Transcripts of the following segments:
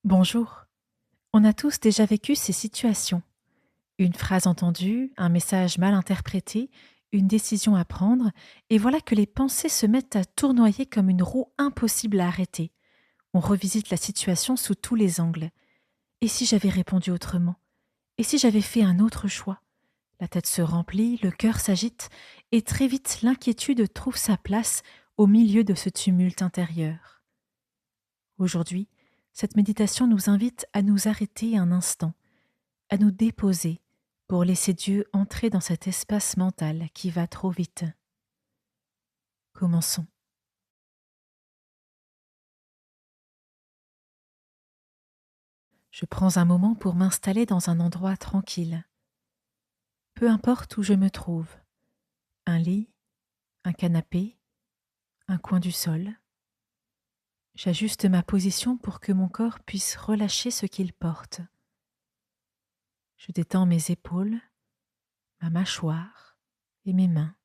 Bonjour. On a tous déjà vécu ces situations. Une phrase entendue, un message mal interprété, une décision à prendre, et voilà que les pensées se mettent à tournoyer comme une roue impossible à arrêter. On revisite la situation sous tous les angles. Et si j'avais répondu autrement? Et si j'avais fait un autre choix? La tête se remplit, le cœur s'agite, et très vite l'inquiétude trouve sa place au milieu de ce tumulte intérieur. Aujourd'hui, cette méditation nous invite à nous arrêter un instant, à nous déposer pour laisser Dieu entrer dans cet espace mental qui va trop vite. Commençons. Je prends un moment pour m'installer dans un endroit tranquille. Peu importe où je me trouve, un lit, un canapé, un coin du sol. J'ajuste ma position pour que mon corps puisse relâcher ce qu'il porte. Je détends mes épaules, ma mâchoire et mes mains.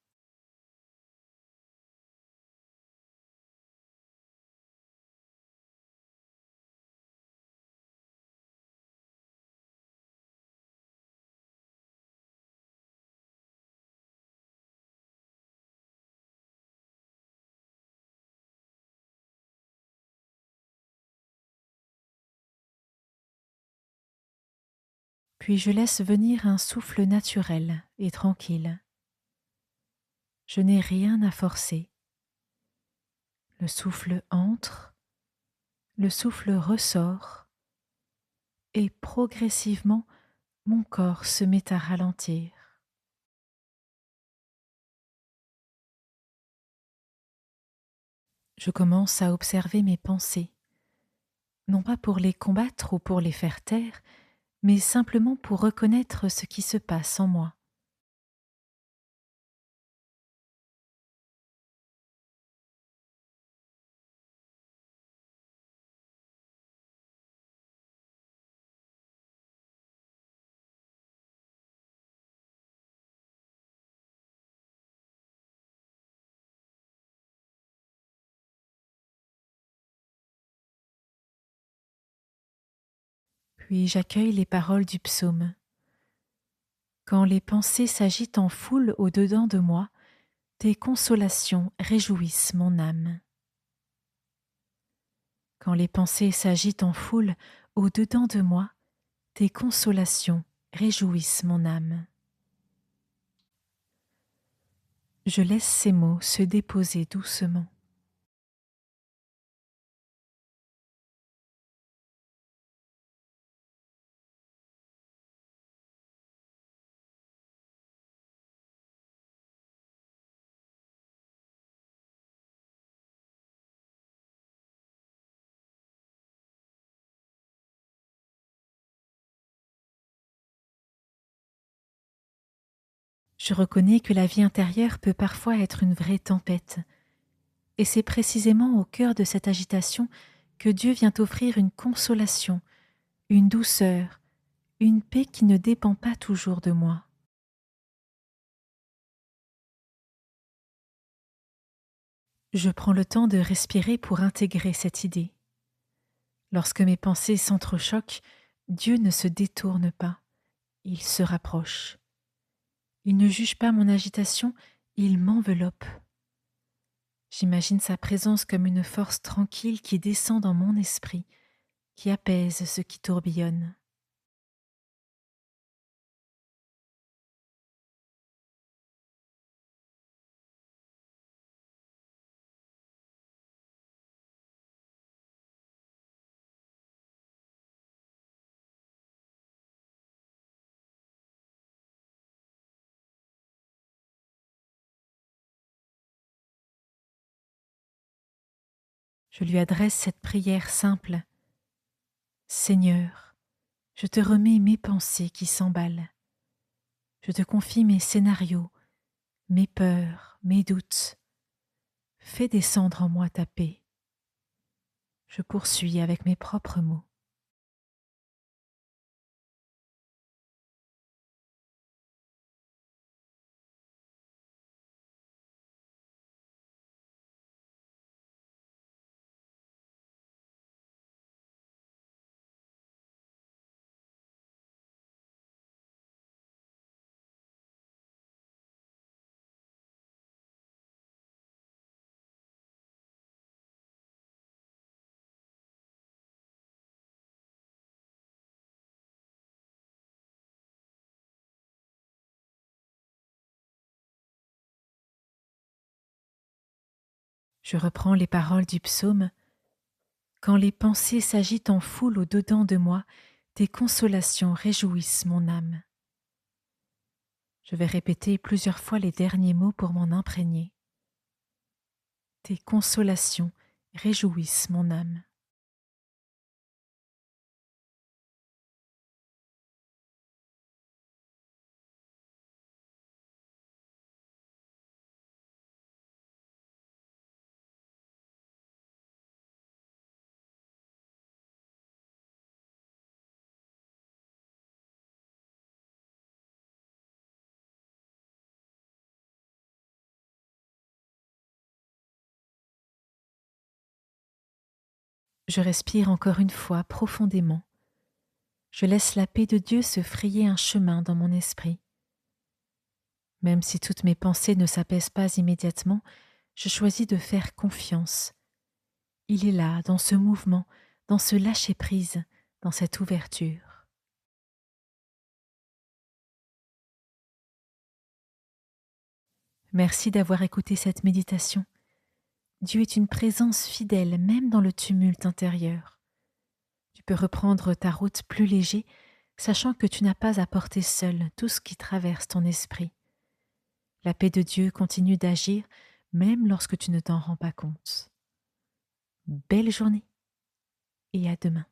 Puis je laisse venir un souffle naturel et tranquille. Je n'ai rien à forcer. Le souffle entre, le souffle ressort, et progressivement mon corps se met à ralentir. Je commence à observer mes pensées, non pas pour les combattre ou pour les faire taire, mais simplement pour reconnaître ce qui se passe en moi. Puis j'accueille les paroles du psaume. Quand les pensées s'agitent en foule au-dedans de moi, tes consolations réjouissent mon âme. Quand les pensées s'agitent en foule au-dedans de moi, tes consolations réjouissent mon âme. Je laisse ces mots se déposer doucement. Je reconnais que la vie intérieure peut parfois être une vraie tempête, et c'est précisément au cœur de cette agitation que Dieu vient offrir une consolation, une douceur, une paix qui ne dépend pas toujours de moi. Je prends le temps de respirer pour intégrer cette idée. Lorsque mes pensées s'entrechoquent, Dieu ne se détourne pas, il se rapproche. Il ne juge pas mon agitation, il m'enveloppe. J'imagine sa présence comme une force tranquille qui descend dans mon esprit, qui apaise ce qui tourbillonne. Je lui adresse cette prière simple. Seigneur, je te remets mes pensées qui s'emballent. Je te confie mes scénarios, mes peurs, mes doutes. Fais descendre en moi ta paix. Je poursuis avec mes propres mots. Je reprends les paroles du psaume. Quand les pensées s'agitent en foule au-dedans de moi, tes consolations réjouissent mon âme. Je vais répéter plusieurs fois les derniers mots pour m'en imprégner. Tes consolations réjouissent mon âme. Je respire encore une fois profondément. Je laisse la paix de Dieu se frayer un chemin dans mon esprit. Même si toutes mes pensées ne s'apaisent pas immédiatement, je choisis de faire confiance. Il est là, dans ce mouvement, dans ce lâcher-prise, dans cette ouverture. Merci d'avoir écouté cette méditation. Dieu est une présence fidèle même dans le tumulte intérieur. Tu peux reprendre ta route plus léger, sachant que tu n'as pas à porter seul tout ce qui traverse ton esprit. La paix de Dieu continue d'agir même lorsque tu ne t'en rends pas compte. Belle journée et à demain.